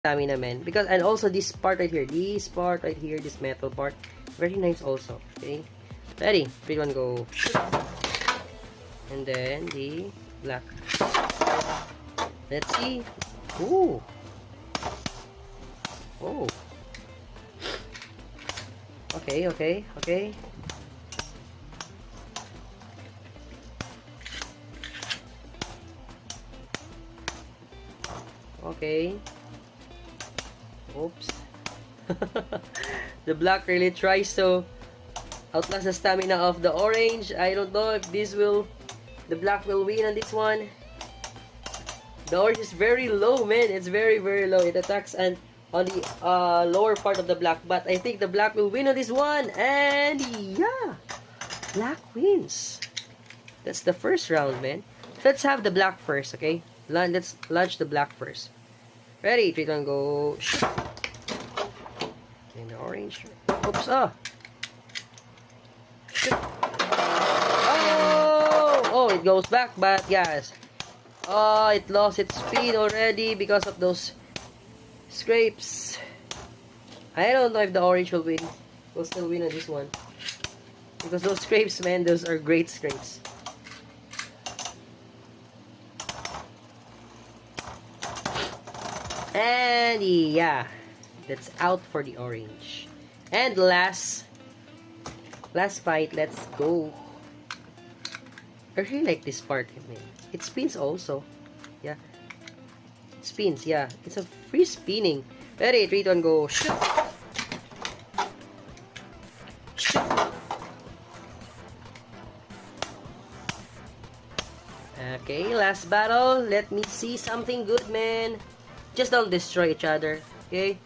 stamina, man. Because, and also this part right here, this metal part, very nice also. Okay, ready? 3, 2, 1, go. And then the black. Let's see. Ooh. Oh. Okay, okay, okay. Okay. Oops. The black really tries to outlast the stamina of the orange. I don't know if the black will win on this one. The orange is very low, man. It's very, very low. It attacks and on the lower part of the black. But I think the black will win on this one. And yeah, black wins. That's the first round, man. Let's have the black first, okay? Let's launch the black first. Ready? 3, 2, 1, go. Shoot. Okay, the orange. Oops, oh. Shoot. Oh! Oh, it goes back, but yes. Oh, it lost its speed already because of those scrapes. I don't know if the orange will win. Will still win on this one. Because those scrapes, man, those are great scrapes. And yeah, that's out for the orange. And last fight, let's go. I really like this part, man. It spins also. Yeah. It spins, yeah. It's a free spinning. Ready, 3, 2, 1, go. Shoot. Shoot. Okay, last battle. Let me see something good, man. Just don't destroy each other. Okay?